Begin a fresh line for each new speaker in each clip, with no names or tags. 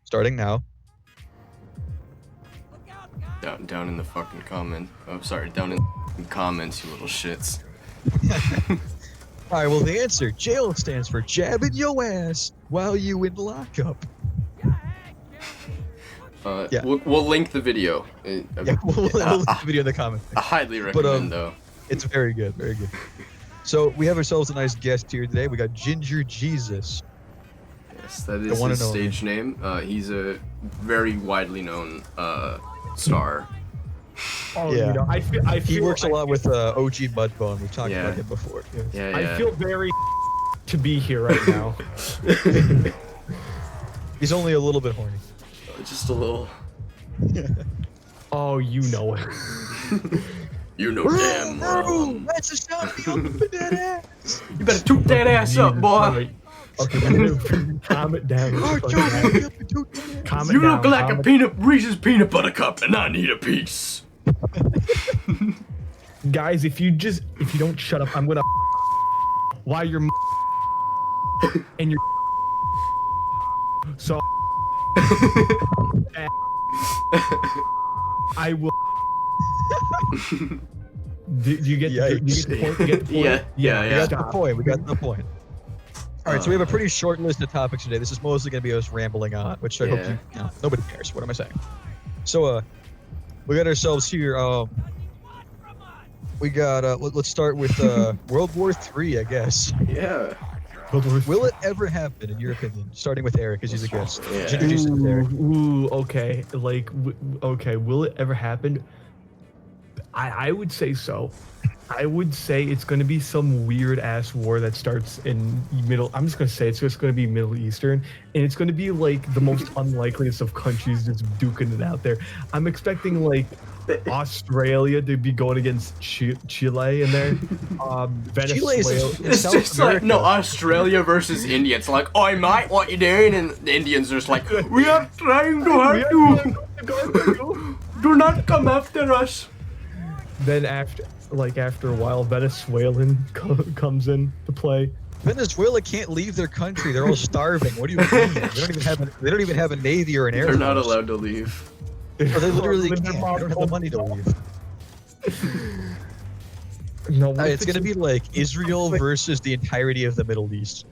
Starting now.
Down in the fucking comment. Oh, sorry, down in the comments, you little shits.
Alright, well, the answer. Jail stands for jabbing your ass while you in lockup.
Yeah. We'll link the video.
Yeah, we'll link the video in the comments.
I highly recommend, though.
It's very good, very good. So, we have ourselves a nice guest here today. We got Ginger Jesus.
Yes, that is his stage name. He's a very widely known star.
Oh,
yeah.
You know, I feel
he works a lot with OG Mudbone. We've talked about him before.
Yeah.
I feel very to be here right now.
He's only a little bit horny.
Just a little.
Oh, you know it.
You know damn well.
That's a shot me up that ass.
You better toot that ass up, boy.
Okay, calm it down.
You look like a Reese's peanut butter cup, and I need a piece.
Guys, if you don't shut up, I'm gonna while you're and you're so I will. Do you get the point? You get the point?
Yeah.
We got the point. We got the point. All right, so we have a pretty short list of topics today. This is mostly going to be us rambling on, which I hope nobody cares. What am I saying? So, we got ourselves here. We got. Let's start with World War III, I guess.
Yeah.
Will it ever happen, in your opinion? Starting with Eric, because he's a guest.
Yeah.
Introduce him to Eric.
Okay. Okay. Will it ever happen? I would say so. I would say it's going to be some weird ass war that starts in I'm just going to say it's just going to be Middle Eastern, and it's going to be like the most unlikeliest of countries just duking it out there. I'm expecting like Australia to be going against Chile in there. Venezuela.
It's just like, no, Australia versus India. It's like, oi mate, what you doing? And the Indians are just like, we are trying to help you. Do not come after us.
Then after a while, Venezuelan comes in to play.
Venezuela can't leave their country. They're all starving. What do you mean? They don't even have a navy or an air force.
They're not allowed to leave.
Oh, they literally can't. They don't have the money to leave.
No,
it's gonna be like Israel versus the entirety of the Middle East.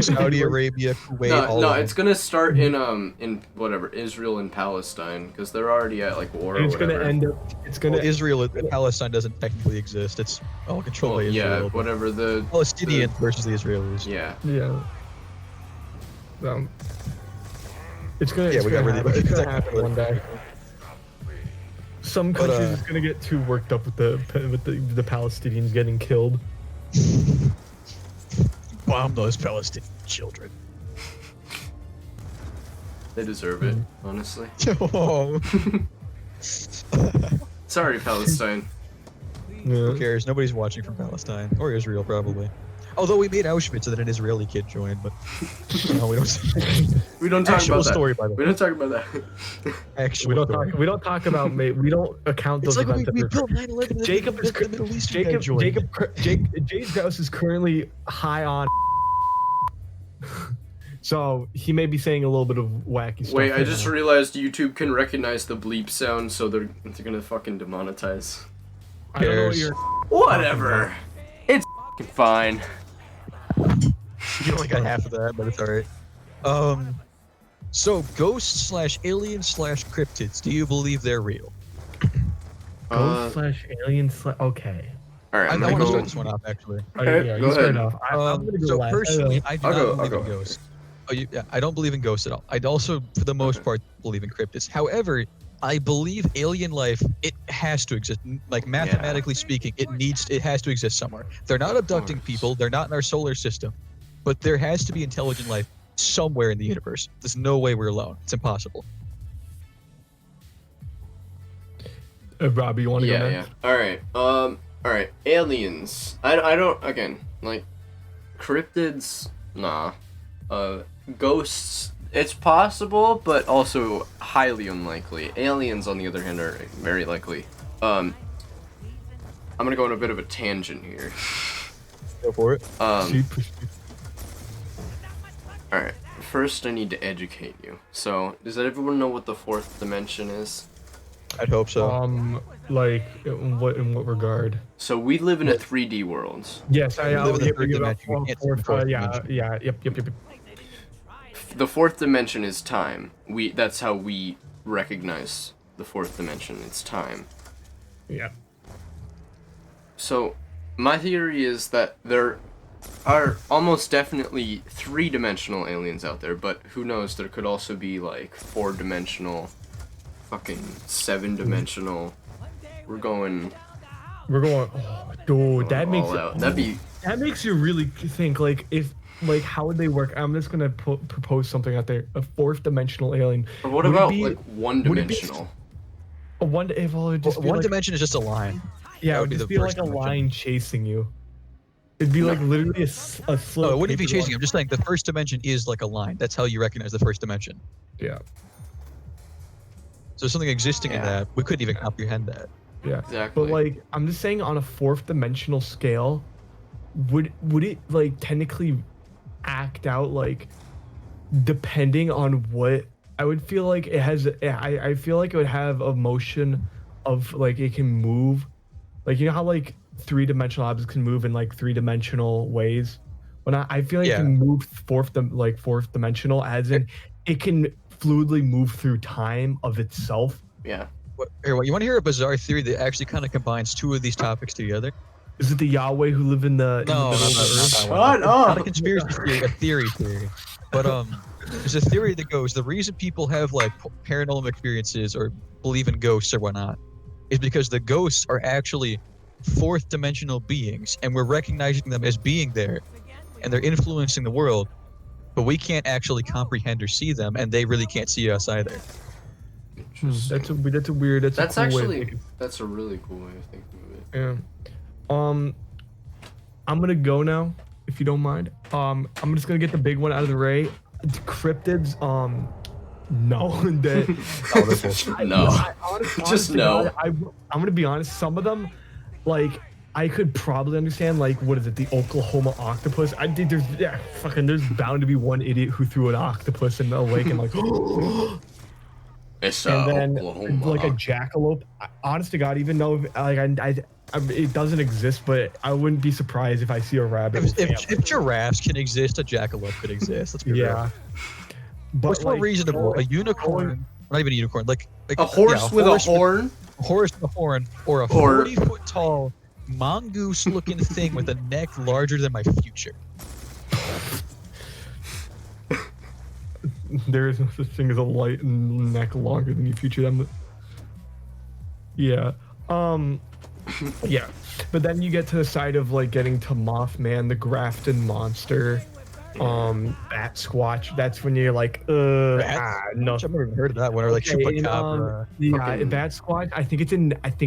Saudi Arabia, Kuwait.
No, it's gonna start in whatever Israel and Palestine, because they're already at like war.
It's gonna end up.
Israel and Palestine doesn't technically exist. It's all controlled by Israel.
Yeah, whatever the
Palestinians versus the Israelis.
Yeah.
It's gonna happen one day. Some countries is gonna get too worked up with the Palestinians getting killed.
Bomb those Palestinian children.
They deserve it, honestly.
Oh.
Sorry, Palestine.
Who cares? Nobody's watching from Palestine or Israel, probably. Although we made Auschwitz so that an Israeli kid joined, but no, we don't.
We don't talk about that.
Story, by the way.
We don't talk about that.
Actual
we don't
story.
talk. We don't talk about. We don't account those events.
We built 9/11.
Jay's Grouse is currently high on. So he may be saying a little bit of wacky stuff.
Wait, I just realized YouTube can recognize the bleep sound, so they're gonna fucking demonetize.
I don't know what you're.
Whatever. It's fine.
You only got half of that, but it's alright. So ghosts/aliens/cryptids. Do you believe they're real?
Ghost/aliens. Okay.
All right,
I want to start this one off actually.
Okay,
yeah,
go ahead.
I'm gonna go
so
last.
personally, I do not
I'll
believe
go.
in ghosts. I don't believe in ghosts at all. I also, for the most part, believe in cryptids. However, I believe alien life, it has to exist. Like mathematically speaking, it has to exist somewhere. They're not abducting people. They're not in our solar system, but there has to be intelligent life somewhere in the universe. There's no way we're alone. It's impossible.
Robbie, you want to go
next? Yeah. All right. Aliens. I don't. Again, like cryptids. Nah. Ghosts. It's possible, but also highly unlikely. Aliens, on the other hand, are very likely. I'm gonna go on a bit of a tangent here.
Go for it.
Alright, first I need to educate you. So, does everyone know what the fourth dimension is?
I'd hope so.
Like in what regard?
So we live in a 3D world.
Yes,
We live in the third dimension. We can't see the fourth dimension.
Yep.
The fourth dimension is time. That's how we recognize the fourth dimension. It's time.
Yeah.
So, my theory is that there are almost definitely 3-dimensional aliens out there, but who knows, there could also be like 4-dimensional, fucking 7-dimensional. We're going
Oh, dude, that makes
all out.
that makes you really think like how would they work? I'm just gonna propose something out there. A 4th-dimensional alien.
Or what
Would it
about
be-
like 1-dimensional?
A one if it would just
Well,
be
one
like,
dimension is just a line.
yeah,
that
it
would
would
be
just
the
be like
first
a
dimension.
line chasing you. It'd be like literally a slit.
No, it wouldn't be
maybe
chasing. I'm just saying the first dimension is like a line. That's how you recognize the first dimension.
Yeah.
So something existing in
Yeah.
that, we couldn't even comprehend that.
Yeah.
Exactly.
But like I'm just saying on a 4th-dimensional scale, would it like technically act out like depending on what I would feel like it has I feel like it would have a motion of like it can move. Like you know how like 3-dimensional objects can move in like 3-dimensional ways? When I feel like it
Yeah.
can move 4th dimensional as in it can fluidly move through time of itself.
Yeah.
You want to hear a bizarre theory that actually kind of combines two of these topics together?
Is it the Yahweh who live in the
No,
middle of the earth?
Shut
Not a
up!
conspiracy theory, a theory. But there's a theory that goes the reason people have like paranormal experiences or believe in ghosts or whatnot is because the ghosts are actually 4th-dimensional beings, and we're recognizing them as being there, and they're influencing the world, but we can't actually comprehend or see them, and they really can't see us either.
Interesting.
That's a weird. That's
That's
a cool way of
actually
thinking.
that's a really cool way of thinking of it.
Yeah. I'm gonna go now, if you don't mind. I'm just gonna get the big one out of the way. Cryptids. No.
No.
Honestly,
Just no.
God, I'm gonna be honest. Some of them, like, I could probably understand. Like, what is it? The Oklahoma octopus. I did. There's bound to be one idiot who threw an octopus in the lake and like.
It's
And then
Oklahoma.
like a jackalope. Honest to God, even though like it doesn't exist, but I wouldn't be surprised if I see a rabbit.
If giraffes can exist, a jackalope could exist. Let's be real.
Yeah. But
What's more
like,
reasonable? A unicorn? Not even a unicorn. Like
a horse
yeah,
with a horn.
A horse with a horn, or a 40-foot tall mongoose-looking thing with a neck larger than my future.
There is no such thing as a light neck longer than your future. Yeah. Yeah. But then you get to the side of like getting to Mothman, the Grafton monster, Bat Squatch. That's when you're like, no.
I've never even heard of that one. Or like
Okay,
Chupacabra.
yeah,
fucking-
Bat Squatch. I think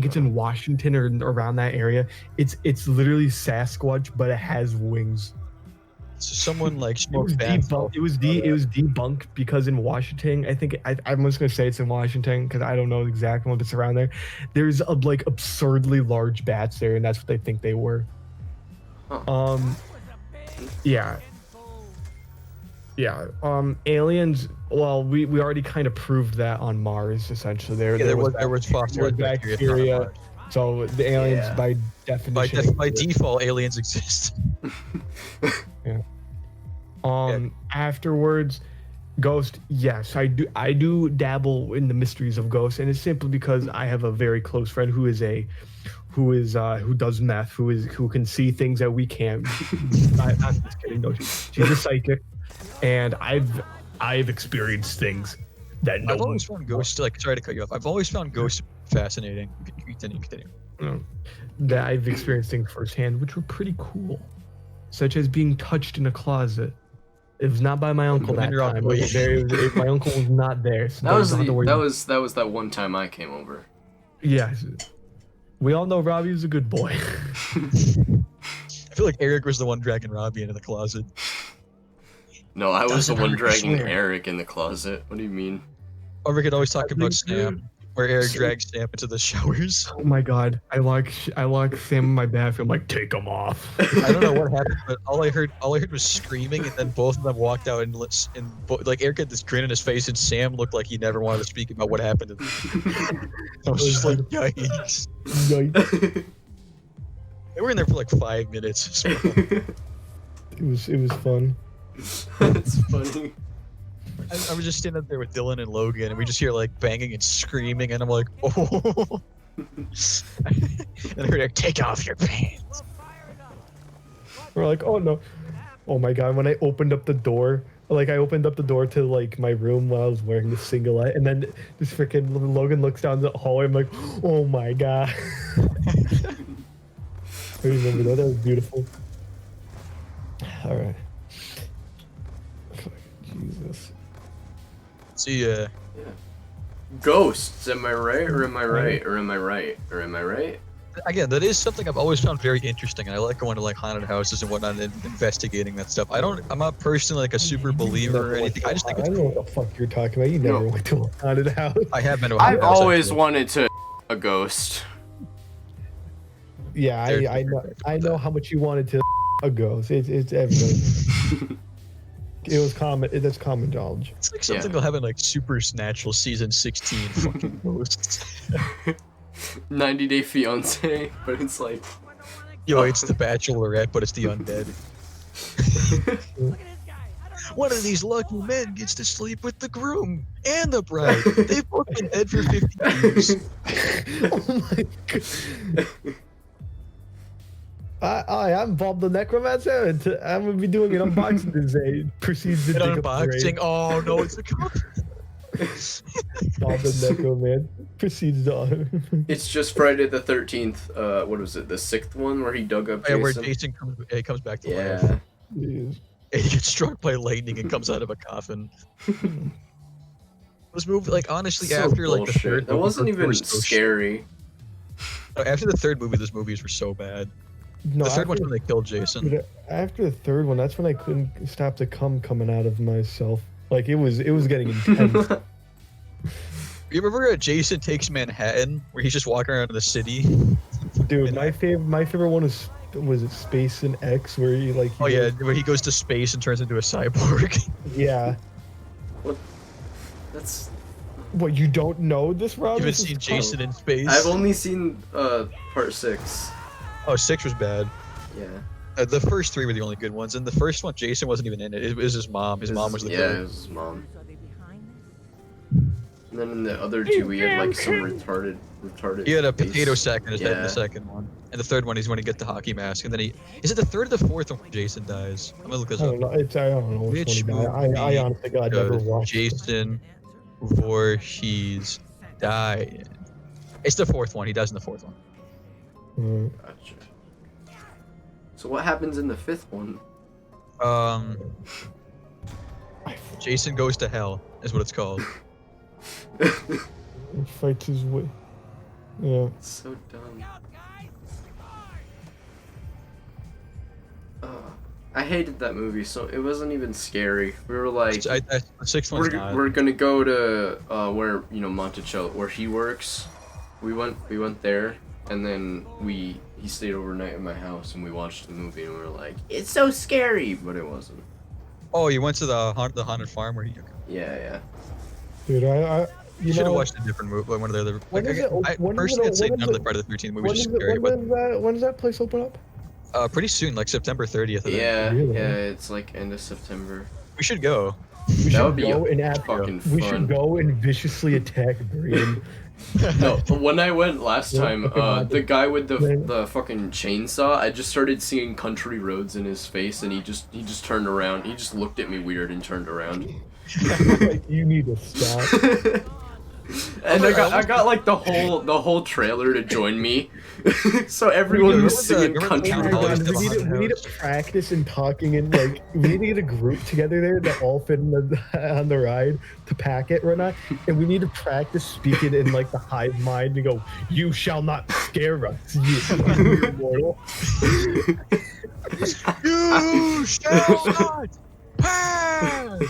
it's in Washington or around that area. It's literally Sasquatch, but it has wings.
So someone like
It was
smoked bath
debunked. It was debunked because in Washington, I think I'm just gonna say it's in Washington because I don't know exactly what it's around there. There's like absurdly large bats there, and that's what they think they were.
Huh.
Yeah. Aliens. Well, we already kind of proved that on Mars. Essentially, there
was foster
bacteria. So the aliens,
Yeah.
by definition,
by default, aliens exist.
Afterwards, Ghost, yes, I do dabble in the mysteries of ghosts, and it's simply because I have a very close friend who does meth, who can see things that we can't. I'm just kidding. No, she's a psychic, and I've experienced things that no
I've
one.
always found ghosts like. Sorry to cut you off. I've always found ghosts fascinating. Continue.
That I've experienced things firsthand, which were pretty cool, such as being touched in a closet. It was not by my uncle that
You're on
time.
the way.
My uncle was not there. So
That was
don't have to worry.
that was that one time I came over.
Yeah. We all know Robbie was a good boy.
I feel like Eric was the one dragging Robbie into the closet.
No, I was the
Doesn't
one
hurt, I
dragging
swear.
Eric in the closet. What do you mean?
Or we could always talk about Snap. where Eric drags Sam into the showers.
Oh my god, I lock Sam in my bathroom. Like, take them off.
I don't know what happened, but all I heard was screaming, and then both of them walked out, and like Eric had this grin on his face, and Sam looked like he never wanted to speak about what happened. I was just like, yikes.
Yikes.
They were in there for like 5 minutes. So.
It was fun.
That's funny.
I was just standing up there with Dylan and Logan, and we just hear like banging and screaming, and I'm like, oh. And I heard Eric, take off your pants.
We're like, oh no. Oh my god, when I opened up the door, like I opened up the door to like my room while I was wearing the singlet, and then this freaking Logan looks down the hallway. I'm like, oh my god. I remember that. That was beautiful. All right. Jesus.
See,
Yeah. Ghosts, am I right or am I right or am I right or am I right?
again, that is something I've always found very interesting, and I like going to like haunted houses and whatnot and investigating that stuff. I'm not personally like a super believer or anything. I just think
I
it's
don't know
cool.
what the fuck you're talking about. You never went to a haunted house.
I have been to a haunted
I've
house,
always
actually.
wanted to a ghost.
Yeah,
There's
I know.
different
I
with
know
that.
how much you wanted to a ghost. It's everybody. It was common. That's common knowledge.
It's like something they'll have in like Supernatural season 16 fucking ghosts.
90 Day Fiance, but it's like
Yo, it's the Bachelorette, but it's the undead. One of these lucky men gets to sleep with the groom and the bride. They've both been dead for 50 years.
Oh my god. I'm Bob the Necromancer, and I'm gonna be doing an unboxing today. Proceeds to
An
dig up the
unboxing.
grave.
Oh no, it's a cover.
Bob the Necromancer proceeds to.
it's just Friday the 13th. What was it? The 6th one where he dug up
Yeah,
Jason.
where Jason comes back to life.
Yeah.
Jeez.
And he gets struck by lightning and comes out of a coffin. This movie, like honestly,
So
after like the
bullshit.
third,
That
movie,
wasn't
the
even
first was so
scary.
shit. After the third movie, those movies were so bad.
No,
The third one's
after,
when they killed Jason.
after the third one, that's when I couldn't stop the cum coming out of myself. Like it was getting intense.
You remember Jason Takes Manhattan, where he's just walking around in the city?
Dude, my favorite one was it Space and X, where he like.
Oh yeah, where he goes to space and turns into a cyborg.
Yeah.
That's.
What, you don't know this, Rob?
You haven't
This is
seen
tough.
Jason in space?
I've only seen part 6.
Oh, 6 was bad.
Yeah.
The first 3 were the only good ones, and the first one, Jason wasn't even in it. It was his mom. His mom was the
Yeah,
killer.
it was his mom. And then in the other 2, we had like some retarded.
He had a
face.
potato sack in his head in
Yeah.
the second one. And the third one, he's when he get the hockey mask. And then is it the third or the fourth one when Jason dies? I'm gonna look this
I
up.
don't know. I don't know which
Which
one he died. I
movie
honestly God never
Does
watched.
Jason Voorhees die? It's the fourth one. He dies in the fourth one.
Gotcha. So what happens in the 5th one?
Jason Goes to Hell is what it's called.
He fights his way. Yeah.
It's so dumb. I hated that movie, so it wasn't even scary. We were like,
The sixth one's not.
we're gonna go to where Monticello, where he works. We went there, and then he stayed overnight at my house, and we watched the movie, and we were like, it's so scary, but it wasn't.
Oh, you went to the haunted farm where you
Yeah.
Dude, you
should have
know,
watched a different movie, one of the other.
When
Like,
is it-
I
when is
personally,
it-
I'd say
when is
none of the
it-
Friday the 13th
when
movies
is
are scary,
when does that place open up?
but pretty soon, like September 30th. I think.
Yeah,
Really?
it's like end of September.
We should go.
We
That
should
would be
go and
fucking
we
fun.
should go and viciously attack Brian.
No, but when I went last
Yeah,
time,
okay,
the guy with
Man.
the fucking chainsaw, I just started seeing country roads in his face, and he just turned around. He just looked at me weird and turned around.
Like, you need to stop.
And I got like the whole trailer to join me, so everyone was singing
remember the
country
town
Hang
hall
on,
is
roads.
the
we need to practice and talking and like we need to get a group together there that all fit in on the ride to pack it right now, and we need to practice speaking in like the hive mind to go. You shall not scare us, you mortal.
You shall not pass.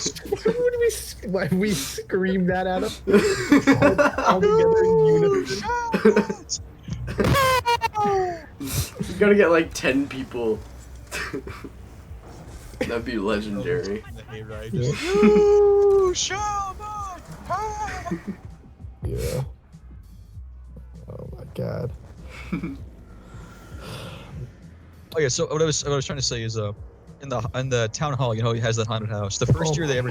Why we scream that at him? All together in unison.
You gotta get like 10 people. That'd be legendary.
You shall not pass.
Yeah. Oh my god.
Oh yeah, so what I was trying to say is in the town hall, you know, he has that haunted house. The first year they ever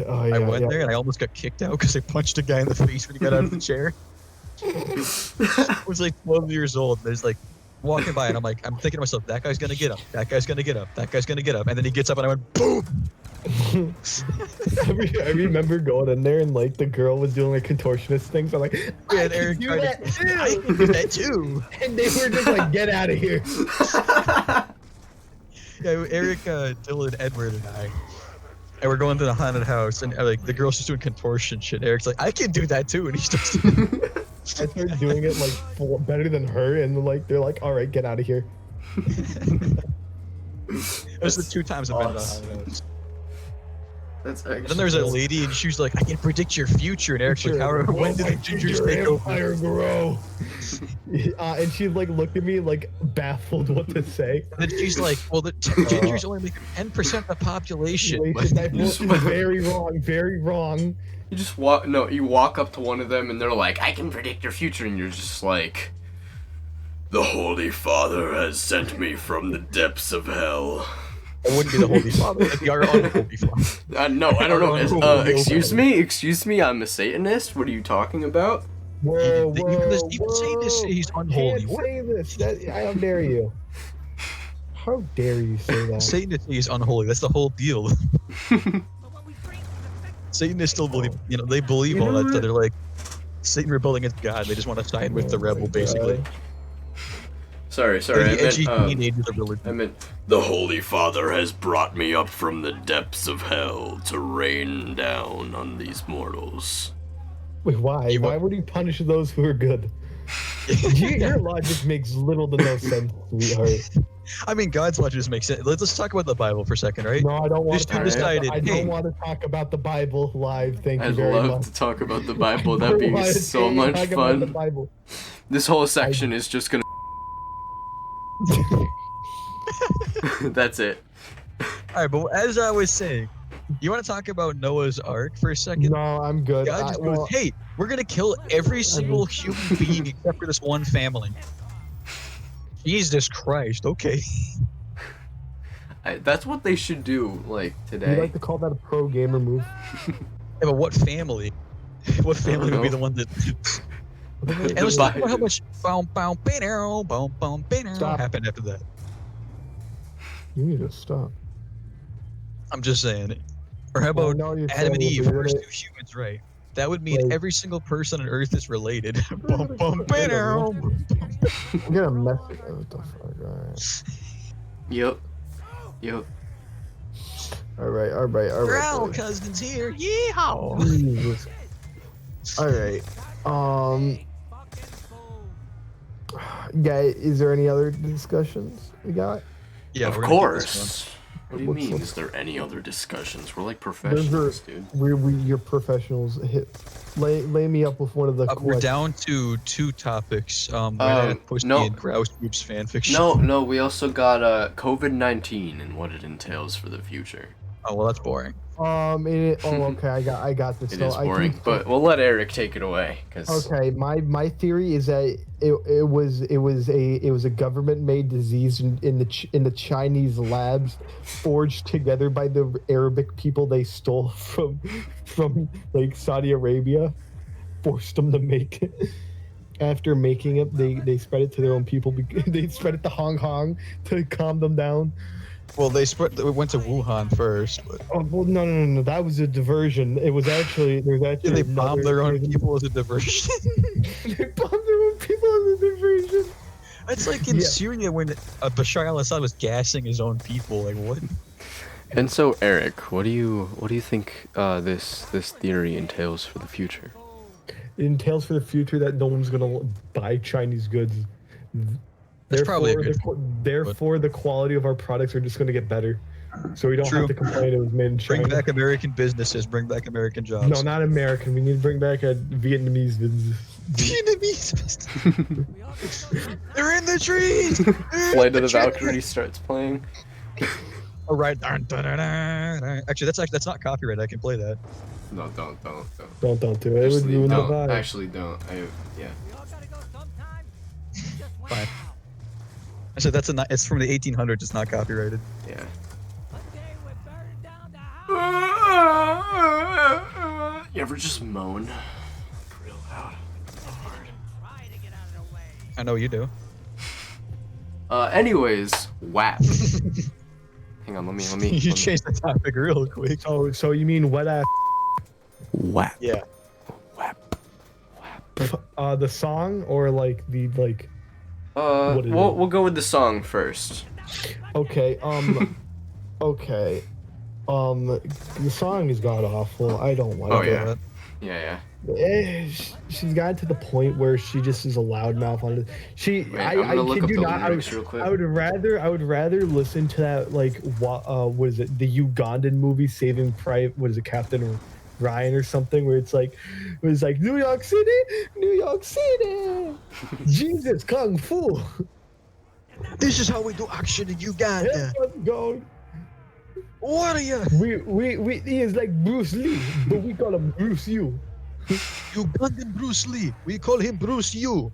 I went there and I almost got kicked out because I punched a guy in the face when he got out of the chair. I was like 12 years old. And there's like walking by and I'm thinking to myself, that guy's gonna get up, that guy's gonna get up, that guy's gonna get up, and then he gets up and I went boom.
I remember going in there and like the girl was doing like contortionist things. I'm like, I can do that too.
I can do that too.
And they were just like, get out of here.
Yeah, Eric, Dylan, Edward, and we're going to the haunted house, and like the girl's just doing contortion shit. Eric's like, I can do that too, and he starts doing it.
I started doing it like better than her, and like they're like, all right, get out of here.
Those are the 2 times I've been to the haunted house.
That's actually.
Then there's a lady, and she was like, I can predict your future, and Eric's like, when did the gingers take over?
Grow? And she like looked at me like baffled what to say.
And then she's like, well, the gingers only make 10% of the population.
That is very wrong, very wrong.
You just walk. No, you walk up to one of them, and they're like, "I can predict your future," and you're just like, "The Holy Father has sent me from the depths of hell."
It wouldn't be the Holy Father. It'd be our unholy Father.
No, I don't know. Excuse me. I'm a Satanist. What are you talking about?
Whoa,
Even Satanists say he's unholy.
Can't say this. How dare you? How dare you say that?
Satanists say he's unholy. That's the whole deal. Satanists still believe, you know, they believe all that. So they're like, Satan rebelling against God. They just want to side with the rebel, basically.
Sorry. I meant the Holy Father has brought me up from the depths of hell to rain down on these mortals.
Wait, why? Why would he punish those who are good? Your logic makes little to no sense, sweetheart.
I mean, God's logic just makes sense. Let's talk about the Bible for a second, right?
No, I don't want to.
I
don't want to talk about the Bible live. Thank you very much.
I'd love to talk about the Bible. That'd be so much fun. This whole section is just gonna. That's it.
All right, but as I was saying, you want to talk about Noah's Ark for a second?
No, I'm good.
God just goes, hey, we're going to kill every single human being except for this one family. Jesus Christ, okay.
That's what they should do, like, today.
You like to call that a pro gamer move?
Yeah, but what family? What family would be the one that... And let's talk about how much happened after that.
You need to stop.
I'm just saying. Or how about Adam and Eve, first 2 humans, right? That would mean every single person on Earth is related.
I'm gonna mess it up. What the fuck? Alright.
Yep.
Alright.
We're all cousins here. Yeehaw!
Jesus. Alright. Yeah, is there any other discussions we got?
Yeah,
of course. What do you mean? Is there any other discussions? We're like professionals, dude.
You're professionals. Lay me up with one of the.
We're down to 2 topics. No. Grouse Groups fanfiction.
No. We also got COVID-19 and what it entails for the future.
Oh well, that's boring.
Okay. I got this.
It is boring, but we'll let Eric take it away.
Okay, my theory is that it was a government-made disease in the Chinese labs, forged together by the Arabic people they stole from like Saudi Arabia, forced them to make it. After making it, they spread it to their own people. They spread it to Hong Kong to calm them down.
Well, it went to Wuhan first. But...
Oh, well, no. That was a diversion. It was actually,
they bombed their own people as a diversion.
They bombed their own people as a diversion.
That's like in Syria when Bashar al-Assad was gassing his own people. Like what?
And so, Eric, what do you think this theory entails for the future?
It entails for the future that no one's gonna buy Chinese goods.
That's probably a good
Therefore, the quality of our products are just going to get better. so we don't
True.
have to complain it was made in China.
Bring back American businesses. Bring back American jobs.
No, not American. We need to bring back a Vietnamese business.
Vietnamese business. They're in the trees.
Flight of the Valkyrie starts playing.
Oh, right. Actually, that's not copyright. I can play that.
No, don't.
Don't do it. It would
Actually,
ruin the
don't.
vibe.
Actually, don't. Yeah.
Fine. I said that's it's from the 1800s. It's not copyrighted.
Yeah. You ever just moan real loud, hard?
I know you do.
Anyways, WAP. Hang on, let me.
You changed the topic real quick.
So you mean wet ass?
WAP.
Yeah.
WAP.
The song or like the like? What is it?
We'll go with the song first.
Okay. Okay. The song is god awful. I don't like
Oh
it.
yeah. Yeah.
She's gotten to the point where she just is a loudmouth on it.
Wait, I'm gonna look
kid
up
you
the
not.
lyrics real quick.
I would rather listen to that like what is it? The Ugandan movie Saving Private. What is it? Captain Ryan or something where it's like New York City, Jesus Kung Fu.
This is how we do action in Uganda.
Let's go.
What are you?
He is like Bruce Lee, but we call him Bruce U.
Ugandan Bruce Lee. We call him Bruce U.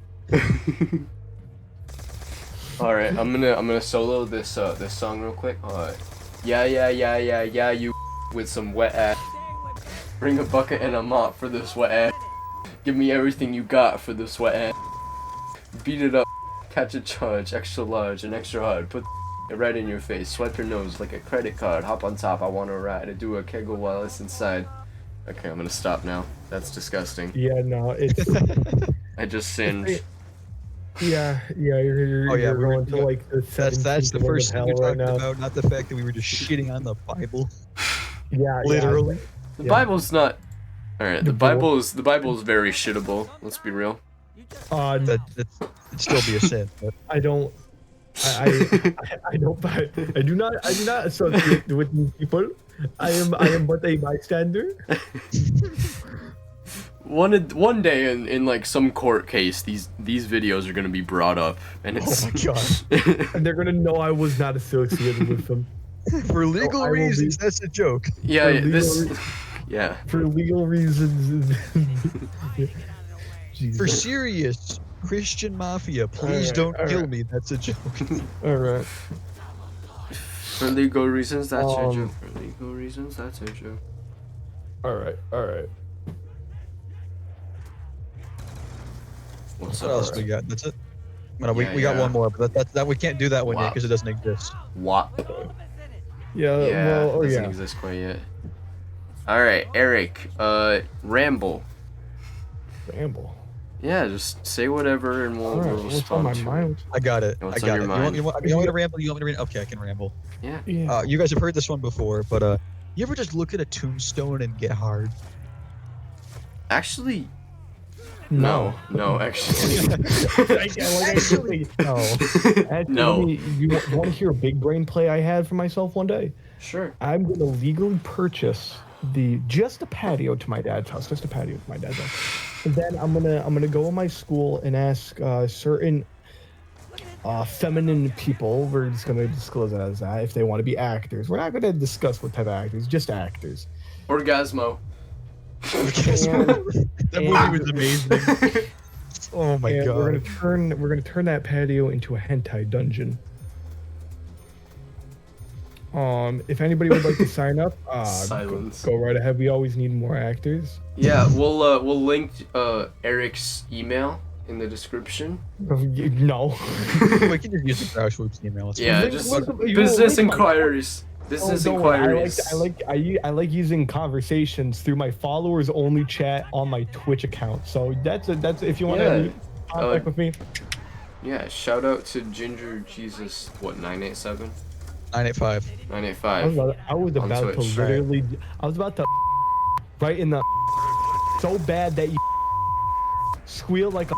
All right, I'm gonna solo this song real quick. Yeah, you with some wet ass. Bring a bucket and a mop for this wet ass. Give me everything you got for this wet ass. Beat it up, catch a charge, extra large and extra hard. Put it right in your face. Swipe your nose like a credit card. Hop on top, I wanna ride. I do a kegel while it's inside. Okay, I'm gonna stop now. That's disgusting.
Yeah, no, it's.
I just singed.
Yeah, you're going to like the
That's the first thing
hell
we're
right
talking
now.
about, not the fact that we were just shitting on the Bible.
Yeah,
Literally.
The
Yeah.
Bible's not. All right,
The
the Bible's very shittable. Let's be real.
That'd still be a sin. But
I don't. I don't. I do not associate with these people. I am but a bystander.
One day in like some court case, these videos are gonna be brought up, and it's.
oh my god.
And they're gonna know I was not associated with them.
For legal
I will be-
reasons, that's a joke.
Yeah,
For
this.
legal
Yeah.
For legal reasons. Jesus.
For serious Christian mafia, please
Alright,
don't kill
alright.
me. That's a joke.
All right.
For legal reasons, that's a
Um,
joke. For legal reasons, that's a joke.
All right.
What's
What
up?
else we got? That's it. No,
Yeah,
we got
yeah.
one more, but that we can't do that one yet
Wow.
because it doesn't exist.
What?
Yeah.
Yeah,
Well. Oh
doesn't
yeah.
exist quite yet. All right, Eric. Ramble.
Ramble.
Yeah, just say whatever, and we'll
All right. What's on
respond
my
to it.
mind?
I got it.
What's
I
on
got
your
it.
mind?
You want me to ramble? You want me to ramble? Okay, I can ramble.
Yeah.
Yeah.
You guys have heard this one before, but you ever just look at a tombstone and get hard?
Actually, no, actually.
Actually, no. Actually,
No.
You want to hear a big brain play I had for myself one day?
Sure.
I'm going to legally purchase just a patio to my dad's house, and then I'm gonna go in my school and ask certain feminine people. We're just gonna disclose it as that if they want to be actors. We're not gonna discuss what type of actors, just actors.
Orgasmo.
That movie was amazing. Oh my
And
god.
we're gonna turn that patio into a hentai dungeon. If anybody would like to sign up,
Silence.
go right ahead. We always need more actors.
Yeah, we'll link Eric's email in the description.
No.
We can just use the Crouch Whoops email. It's
Yeah,
fine.
just
you
business
link my-
inquiries. Business
Don't worry,
inquiries.
I like using conversations through my followers only chat on my Twitch account. So that's if you want
Yeah.
to contact with me.
Yeah, shout out to Ginger Jesus. What 987?
985.
985.
I was
On
about to
Twitch.
literally. I was about to right in the so bad that you squeal like a.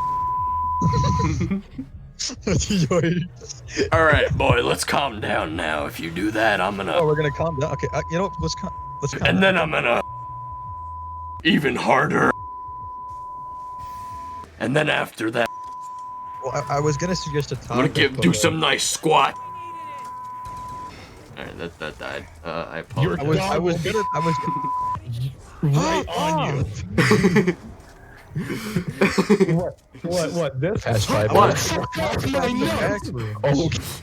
Yikes.
All right, boy, let's calm down now. If you do that, I'm
Oh,
gonna.
we're gonna calm down. Okay, you know, let's calm
And
down.
then I'm gonna. Even harder. And then after that,
Well, I was gonna suggest a
I'm gonna
topic.
do some nice squat. Alright, that died. I apologize.
I was gonna.
Right on you. What? This?
Past 5
What?
minutes.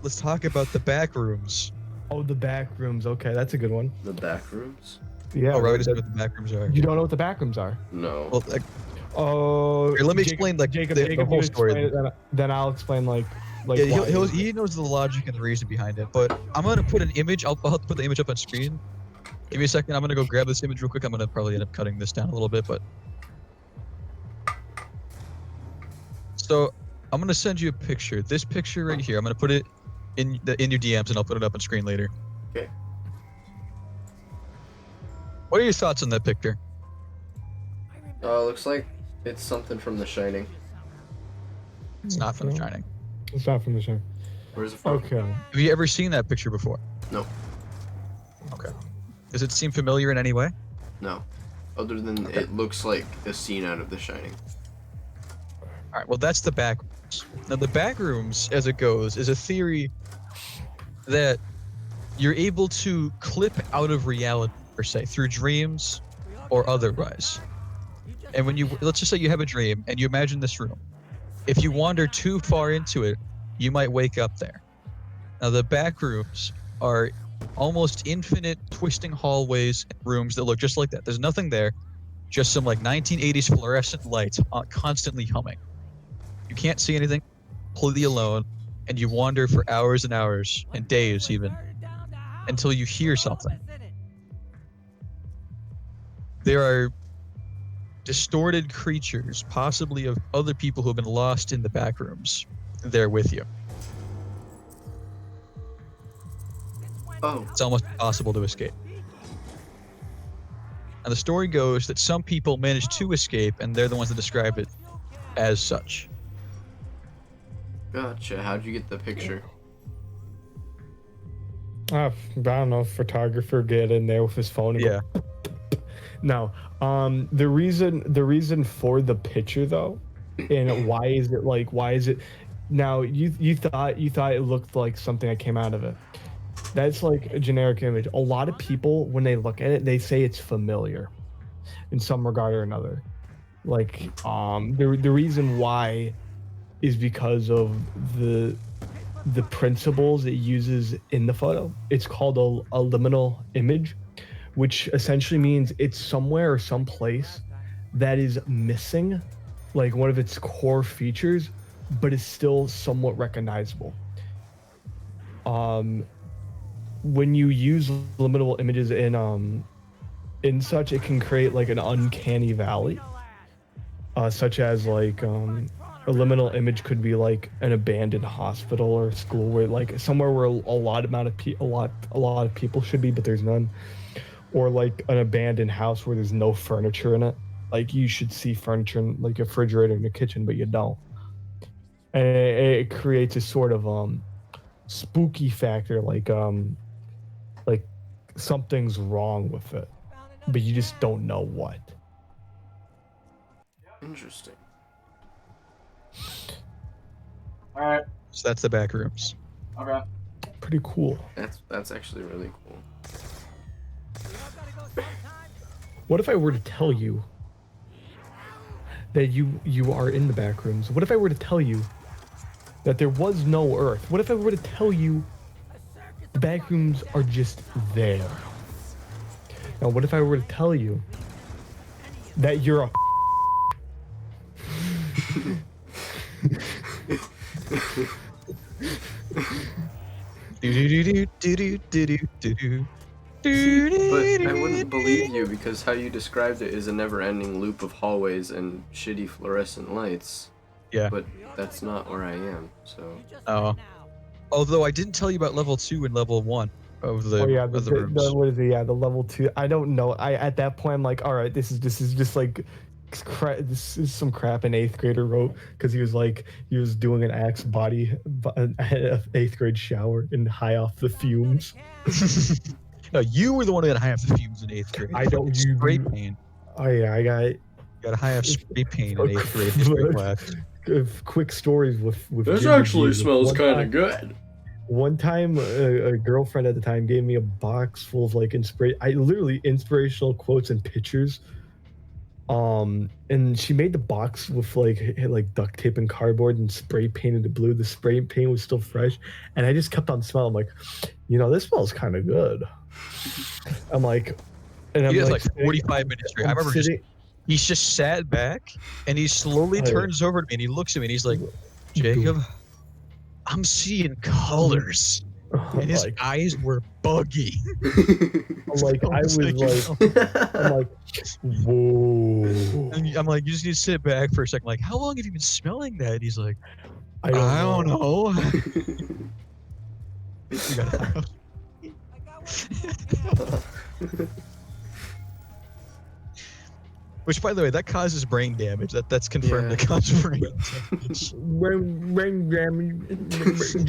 Let's talk about the back rooms.
Oh, the back rooms. Okay, that's a good one.
The back rooms?
Yeah.
Oh, right, we just know what the back rooms are.
You don't know what the back rooms are?
No.
Well,
Oh.
here, let me explain the whole
you
story.
explain it, then I'll explain like.
Yeah,
why.
he knows the logic and the reason behind it. But I'm gonna put an image. I'll put the image up on screen. Give me a second. I'm gonna go grab this image real quick. I'm gonna probably end up cutting this down a little bit, but. So, I'm gonna send you a picture. This picture right here. I'm gonna put it in your DMs, and I'll put it up on screen later.
Okay.
What are your thoughts on that picture?
Looks like it's something from The Shining.
It's not from The Shining.
It's not from the show.
Where's it from?
Okay.
Have you ever seen that picture before?
No.
Okay. Does it seem familiar in any way?
No. Other than it looks like a scene out of The Shining.
All right. Well, that's the back rooms. Now, the back rooms, as it goes, is a theory that you're able to clip out of reality, per se, through dreams or otherwise. And when let's just say you have a dream and you imagine this room. If you wander too far into it, you might wake up there. Now, the back rooms are almost infinite twisting hallways and rooms that look just like that. There's nothing there, just some like 1980s fluorescent lights constantly humming. You can't see anything, completely alone, and you wander for hours and hours, and days even, until you hear something. There are distorted creatures, possibly of other people who have been lost in the back rooms, there with you.
Oh.
It's almost impossible to escape. And the story goes that some people manage to escape, and they're the ones that describe it as such.
Gotcha. How'd you get the picture?
I don't know. Photographer get in there with his phone. And
Yeah.
No. The reason for the picture though, and why is it? Now you thought it looked like something that came out of it. That's like a generic image. A lot of people, when they look at it, they say it's familiar, in some regard or another. Like the reason why is because of the principles it uses in the photo. It's called a liminal image, which essentially means it's somewhere or someplace that is missing, like one of its core features, but is still somewhat recognizable. When you use liminal images in such, it can create like an uncanny valley, such as like a liminal image could be like an abandoned hospital or school, where like somewhere where a lot of people should be, but there's none. Or like an abandoned house where there's no furniture in it. Like you should see furniture in like a refrigerator in your kitchen, but you don't. And it creates a sort of spooky factor, like something's wrong with it, but you just don't know what.
Interesting.
All right.
So that's the back rooms.
Okay.
Pretty cool.
That's actually really cool.
What if I were to tell you that you are in the back rooms? What if I were to tell you that there was no Earth? What if I were to tell you the back rooms are just there? Now, what if I were to tell you that you're a
But I wouldn't believe you because how you described it is a never-ending loop of hallways and shitty fluorescent lights.
Yeah.
But that's not where I am, so...
Oh. Although I didn't tell you about level 2 and level 1 of the of the rooms.
what is it? Yeah, the level 2. I don't know. At that point I'm like, all right, this is just like This is some crap an 8th grader wrote because he was doing an Axe body an 8th grade shower and high off the fumes.
No, you were the one who got high off the fumes in 8th grade.
I don't. You
Spray paint.
Oh yeah, I
Got a high off spray paint in 8th grade history class.
quick stories with.
This
ginger
actually
beer.
smells kind of good.
One time, a girlfriend at the time gave me a box full of like inspirational quotes and pictures. And she made the box with like duct tape and cardboard and spray painted it blue. The spray paint was still fresh, and I just kept on smelling. I'm like, this smells kind of good. I'm like, and I'm
He has
like,
like 45 minutes straight. I remember he's just sat back and he slowly turns over to me and he looks at me and he's like, Jacob, I'm seeing colors. And his eyes were buggy.
I'm like, I'm like, whoa.
And I'm like, you just need to sit back for a second. Like, how long have you been smelling that? And he's like,
I don't
know. You got high. Which, by the way, that causes brain damage. That's confirmed.
Yeah.
That causes brain damage.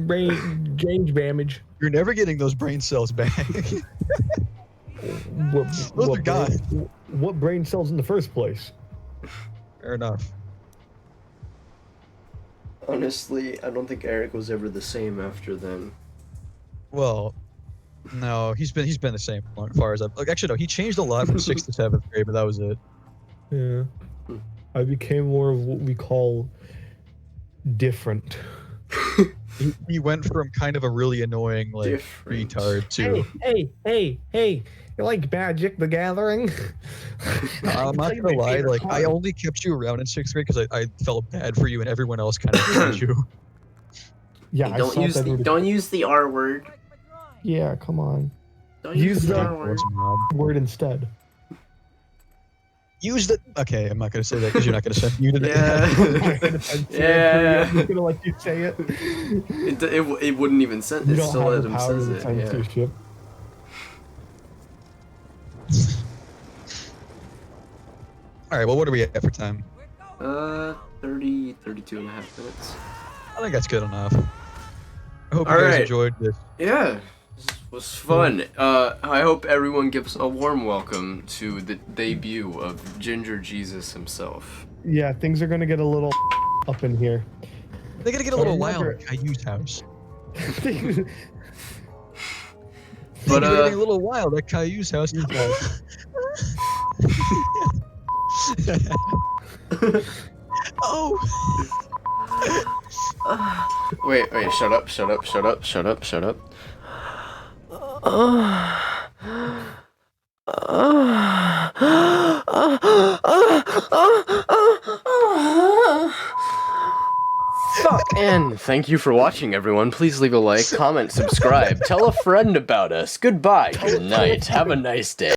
Brain damage.
You're never getting those brain cells back. Those are gone.
What brain cells in the first place?
Fair enough.
Honestly, I don't think Eric was ever the same after then.
Well, no, he's been the same as far as actually no, he changed a lot from 6th to 7th grade, but that was it.
Yeah, I became more of what we call different.
He went from kind of a really annoying retard to
Hey! You like Magic the Gathering?
I'm not gonna lie, I only kept you around in 6th grade because I felt bad for you and everyone else kind of hated you.
Yeah,
Hey, don't use the R word.
Yeah, come on.
Don't use the R word.
Word instead.
Use the. Okay, I'm not gonna say that because you're not gonna say you did
Yeah. Yeah.
I'm gonna let you say it.
It wouldn't even say it.
You
It
don't
still
have
let
the
him
power
says
to
it.
censorship.
All right, well, what are we at for time?
32 and a half minutes.
I think that's good enough. I hope you
All
guys
right.
enjoyed this.
Yeah, this was fun. I hope everyone gives a warm welcome to the debut of Ginger Jesus himself.
Yeah, things are gonna get a little up in here.
They're gonna get a little wild at Caillou's house.
But
They're getting a little wild at Caillou's house. Oh.
Wait, shut up. And thank you for watching, everyone. Please leave a like, comment, subscribe, tell a friend about us. Goodbye, good night, have a nice day.